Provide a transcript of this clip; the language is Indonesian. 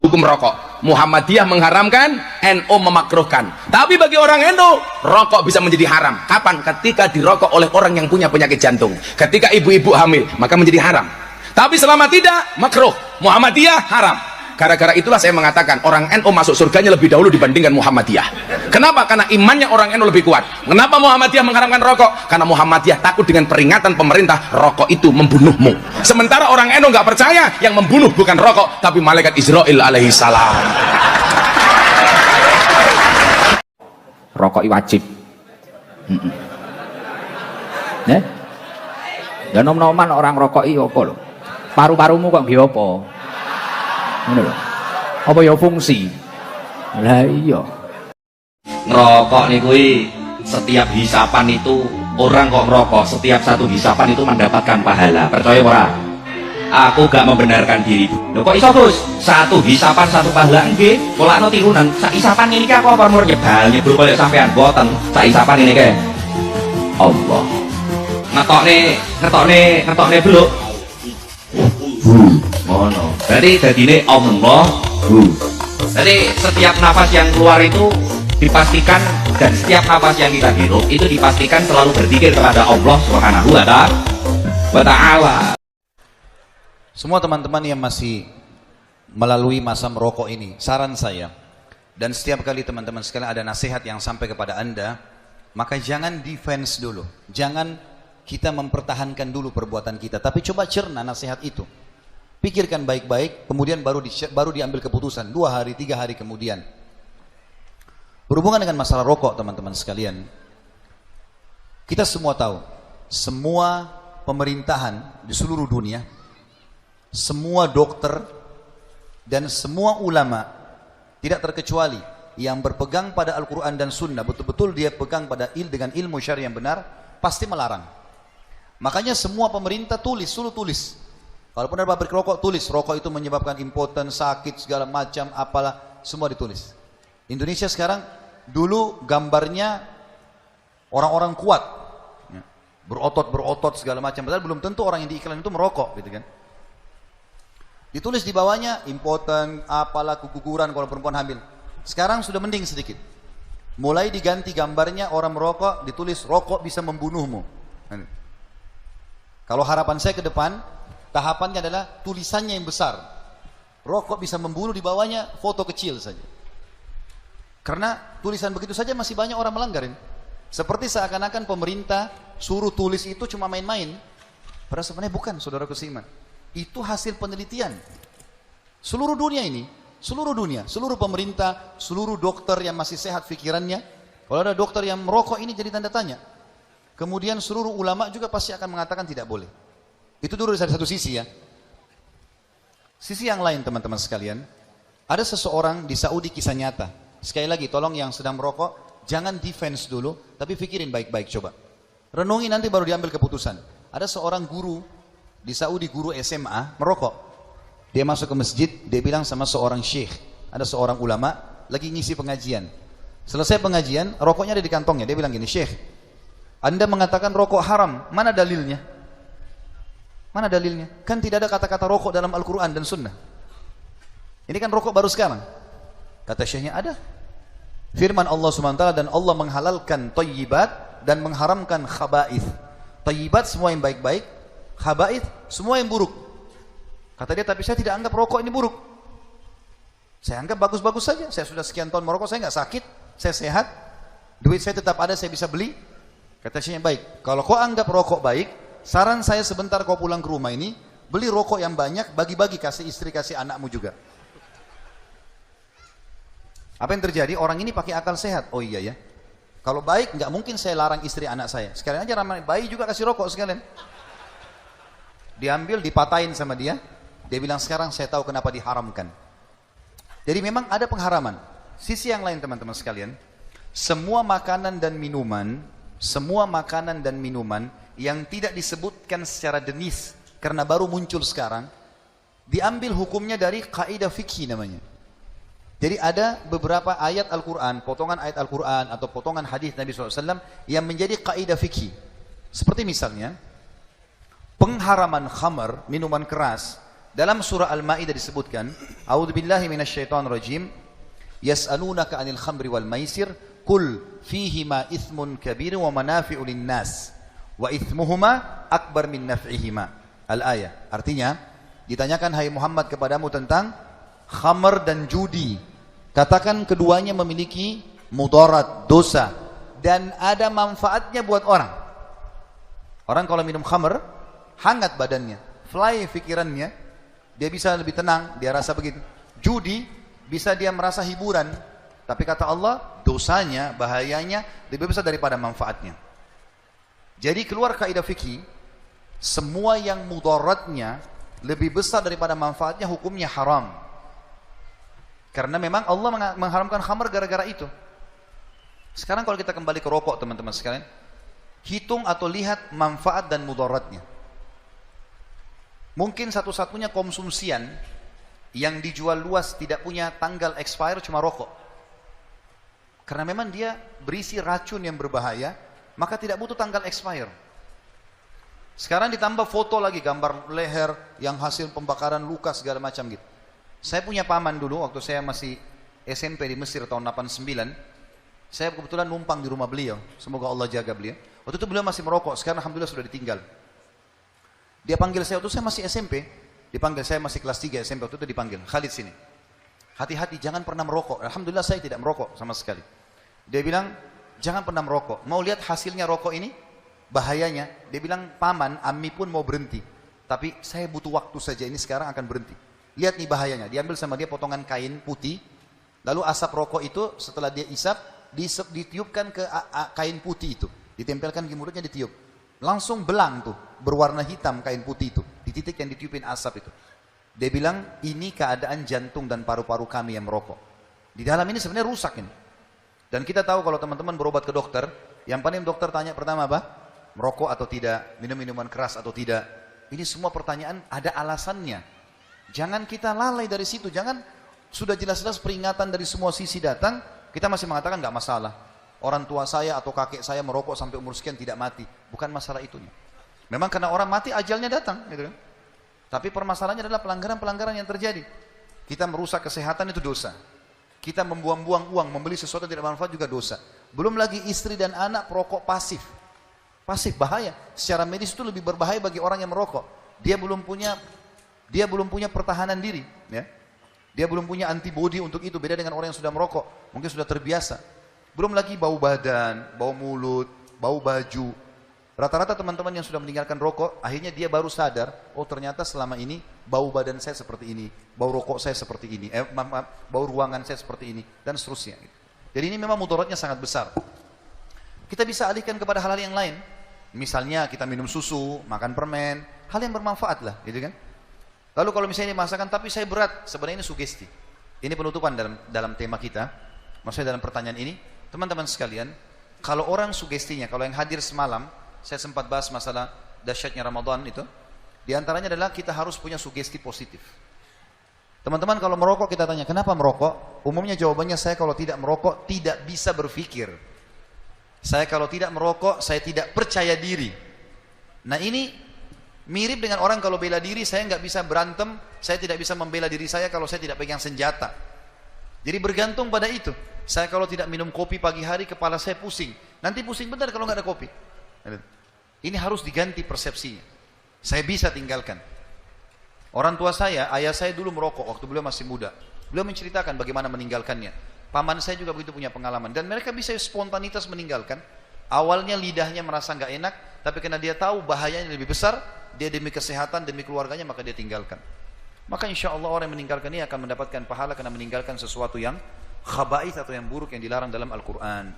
hukum rokok. Muhammadiyah mengharamkan, NU memakruhkan. Tapi bagi orang NU, rokok bisa menjadi haram. Kapan? Ketika dirokok oleh orang yang punya penyakit jantung. Ketika ibu-ibu hamil, maka menjadi haram. Tapi selama tidak, makruh. Muhammadiyah haram. Gara-gara itulah saya mengatakan orang NU masuk surganya lebih dahulu dibandingkan Muhammadiyah. Kenapa? Karena imannya orang NU lebih kuat. Kenapa Muhammadiyah mengharamkan rokok? Karena Muhammadiyah takut dengan peringatan pemerintah, rokok itu membunuhmu. Sementara orang NU nggak percaya, yang membunuh bukan rokok, tapi malaikat Israel alaihi salam. Rokok wajib. Ya? Ya nom-noman orang rokok apa lho? Paru-parumu kok nggih apa? Ngono lho. Apa ya fungsi? Lah iya. Ngerokok nih kuwi setiap hisapan itu orang kok ngerokok setiap satu hisapan itu mendapatkan pahala. Percaya ora? Aku gak membenarkan diri. Lho kok iso Gus? Satu hisapan satu pahala nggih. Polakno tirunan. Sak hisapan ini ki aku apa mur nyebal nyebul koyo sampean boten. Sak hisapan ini ke Allah. Ngetokne beluk. Ngono. Berarti dadine Allah. Jadi setiap nafas yang keluar itu dipastikan, dan setiap nafas yang kita hirup itu dipastikan selalu berzikir kepada Allah Subhanahu wa ta'ala. Semua teman-teman yang masih melalui masa merokok ini, saran saya, dan setiap kali teman-teman sekalian ada nasihat yang sampai kepada Anda, maka jangan defense dulu, jangan kita mempertahankan dulu perbuatan kita, tapi coba cerna nasihat itu. Pikirkan baik-baik, kemudian baru diambil keputusan 2 hari, 3 hari kemudian. Berhubungan dengan masalah rokok teman-teman sekalian, kita semua tahu, semua pemerintahan di seluruh dunia, semua dokter dan semua ulama, tidak terkecuali yang berpegang pada Al-Quran dan Sunnah, betul-betul dia pegang pada dengan ilmu syar'i yang benar, pasti melarang. Makanya semua pemerintah suruh tulis. Walaupun ada pabrik rokok, tulis rokok itu menyebabkan impoten, sakit, segala macam, apalah, semua ditulis. Indonesia sekarang, dulu gambarnya orang-orang kuat, berotot segala macam, padahal belum tentu orang yang di iklan itu merokok, gitu kan. Ditulis di bawahnya impoten, apalah, keguguran kalau perempuan hamil. Sekarang sudah mending sedikit. Mulai diganti gambarnya orang merokok, ditulis rokok bisa membunuhmu. Kalau harapan saya ke depan, tahapannya adalah tulisannya yang besar. Rokok bisa membunuh, di bawahnya foto kecil saja. Karena tulisan begitu saja masih banyak orang melanggarin. Seperti seakan-akan pemerintah suruh tulis itu cuma main-main. Padahal sebenarnya bukan, saudara seiman. Itu hasil penelitian. Seluruh dunia ini, seluruh dunia, seluruh pemerintah, seluruh dokter yang masih sehat pikirannya. Kalau ada dokter yang merokok ini jadi tanda tanya. Kemudian seluruh ulama juga pasti akan mengatakan tidak boleh. Itu dulu dari satu sisi ya. Sisi yang lain teman-teman sekalian, ada seseorang di Saudi, kisah nyata. Sekali lagi tolong yang sedang merokok, jangan defense dulu, tapi pikirin baik-baik coba. Renungi nanti baru diambil keputusan. Ada seorang guru di Saudi, guru SMA, merokok. Dia masuk ke masjid, dia bilang sama seorang syekh, ada seorang ulama, lagi ngisi pengajian. Selesai pengajian, rokoknya ada di kantongnya. Dia bilang gini, Syekh, Anda mengatakan rokok haram, mana dalilnya? Mana dalilnya? Kan tidak ada kata-kata rokok dalam Al-Quran dan Sunnah. Ini kan rokok baru sekarang. Kata syekhnya, ada. Firman Allah SWT, dan Allah menghalalkan thayyibat dan mengharamkan khaba'ith. Thayyibat semua yang baik-baik, khaba'ith semua yang buruk. Kata dia, tapi saya tidak anggap rokok ini buruk. Saya anggap bagus-bagus saja. Saya sudah sekian tahun merokok, saya nggak sakit, saya sehat, duit saya tetap ada, saya bisa beli. Kata syekhnya, baik. Kalau kau anggap rokok baik, saran saya sebentar kau pulang ke rumah ini, beli rokok yang banyak, bagi-bagi, kasih istri, kasih anakmu juga. Apa yang terjadi? Orang ini pakai akal sehat. Oh iya ya, kalau baik nggak mungkin saya larang istri anak saya. Sekalian aja ramai bayi juga kasih rokok sekalian. Diambil, dipatahin sama dia. Dia bilang, sekarang saya tahu kenapa diharamkan. Jadi memang ada pengharaman. Sisi yang lain teman-teman sekalian, semua makanan dan minuman yang tidak disebutkan secara denis karena baru muncul sekarang, diambil hukumnya dari kaidah fikih namanya. Jadi ada beberapa ayat Al-Quran, potongan ayat Al-Quran atau potongan hadis Nabi SAW yang menjadi kaidah fikih. Seperti misalnya pengharaman khamar, minuman keras, Dalam surah Al-Maidah disebutkan, A'udzubillahi minasyaitonirrajim, yas'alunaka 'anil khamri wal maisir, qul fihima itsmun kabir wa manafi'u lin-nas wa itsmuhuma akbar min naf'ihima. Al-ayah. Artinya, ditanyakan hai Muhammad kepadamu tentang khamr dan judi. Katakan keduanya memiliki mudarat, dosa, dan ada manfaatnya buat orang. Orang kalau minum khamr, hangat badannya, fly pikirannya, dia bisa lebih tenang, dia rasa begitu. Judi, bisa dia merasa hiburan, tapi kata Allah, dosanya, bahayanya lebih besar daripada manfaatnya. Jadi keluar kaidah fikih, semua yang mudaratnya lebih besar daripada manfaatnya, hukumnya haram. Karena memang Allah mengharamkan khamr gara-gara itu. Sekarang kalau kita kembali ke rokok teman-teman sekalian, hitung atau lihat manfaat dan mudaratnya. Mungkin satu-satunya konsumsian yang dijual luas tidak punya tanggal expire cuma rokok. Karena memang dia berisi racun yang berbahaya, maka tidak butuh tanggal expire. Sekarang ditambah foto lagi, gambar leher yang hasil pembakaran luka segala macam gitu. Saya punya paman dulu waktu saya masih SMP di Mesir tahun 89. Saya kebetulan numpang di rumah beliau. Semoga Allah jaga beliau. Waktu itu beliau masih merokok, sekarang alhamdulillah sudah ditinggal. Dia panggil saya waktu saya masih SMP. Dipanggil, saya masih kelas 3 SMP waktu itu dipanggil, Khalid sini. Hati-hati jangan pernah merokok. Alhamdulillah saya tidak merokok sama sekali. Dia bilang, jangan pernah merokok. Mau lihat hasilnya rokok ini? Bahayanya. Dia bilang, paman, ammi pun mau berhenti. Tapi saya butuh waktu saja, ini sekarang akan berhenti. Lihat nih bahayanya. Diambil sama dia potongan kain putih. Lalu asap rokok itu setelah dia isap, ditiupkan ke kain putih itu. Ditempelkan di mulutnya, ditiup. Langsung belang tuh, berwarna hitam kain putih itu. Di titik yang ditiupin asap itu. Dia bilang, ini keadaan jantung dan paru-paru kami yang merokok. Di dalam ini sebenarnya rusak ini. Dan kita tahu kalau teman-teman berobat ke dokter, yang paling dokter tanya pertama apa? Merokok atau tidak? Minum minuman keras atau tidak? Ini semua pertanyaan ada alasannya. Jangan kita lalai dari situ. Jangan sudah jelas-jelas peringatan dari semua sisi datang, kita masih mengatakan nggak masalah. Orang tua saya atau kakek saya merokok sampai umur sekian tidak mati. Bukan masalah itunya. Memang karena orang mati ajalnya datang, gitu kan? Tapi permasalahannya adalah pelanggaran-pelanggaran yang terjadi. Kita merusak kesehatan itu dosa. Kita membuang-buang uang, membeli sesuatu yang tidak bermanfaat juga dosa. Belum lagi istri dan anak perokok pasif. Pasif bahaya. Secara medis itu lebih berbahaya bagi orang yang merokok. Dia belum punya pertahanan diri, ya. Dia belum punya antibodi untuk itu. Beda dengan orang yang sudah merokok, mungkin sudah terbiasa. Belum lagi bau badan, bau mulut, bau baju. Rata-rata teman-teman yang sudah meninggalkan rokok, akhirnya dia baru sadar, oh ternyata selama ini bau badan saya seperti ini, bau rokok saya seperti ini, bau ruangan saya seperti ini, dan seterusnya. Jadi ini memang mudaratnya sangat besar. Kita bisa alihkan kepada hal-hal yang lain. Misalnya kita minum susu, makan permen, hal yang bermanfaat lah, gitu kan? Lalu kalau misalnya dimasakan, tapi saya berat, sebenarnya ini sugesti. Ini penutupan dalam tema kita, maksudnya dalam pertanyaan ini. Teman-teman sekalian, kalau orang sugestinya, kalau yang hadir semalam, saya sempat bahas masalah dahsyatnya Ramadan itu. Di antaranya adalah kita harus punya sugesti positif. Teman-teman kalau merokok kita tanya, kenapa merokok? Umumnya jawabannya, saya kalau tidak merokok tidak bisa berpikir. Saya kalau tidak merokok, saya tidak percaya diri. Nah ini mirip dengan orang kalau bela diri, saya nggak bisa berantem, saya tidak bisa membela diri saya kalau saya tidak pegang senjata. Jadi bergantung pada itu. Saya kalau tidak minum kopi pagi hari, kepala saya pusing. Nanti pusing benar kalau nggak ada kopi. Ini harus diganti persepsinya. Saya bisa tinggalkan. Orang tua saya, ayah saya dulu merokok waktu beliau masih muda. Beliau menceritakan bagaimana meninggalkannya. Paman saya juga begitu punya pengalaman. Dan mereka bisa spontanitas meninggalkan. Awalnya lidahnya merasa nggak enak, tapi karena dia tahu bahayanya lebih besar, dia demi kesehatan, demi keluarganya, maka dia tinggalkan. Maka insya Allah orang yang meninggalkan ini akan mendapatkan pahala karena meninggalkan sesuatu yang khaba'ith atau yang buruk yang dilarang dalam Al-Quran.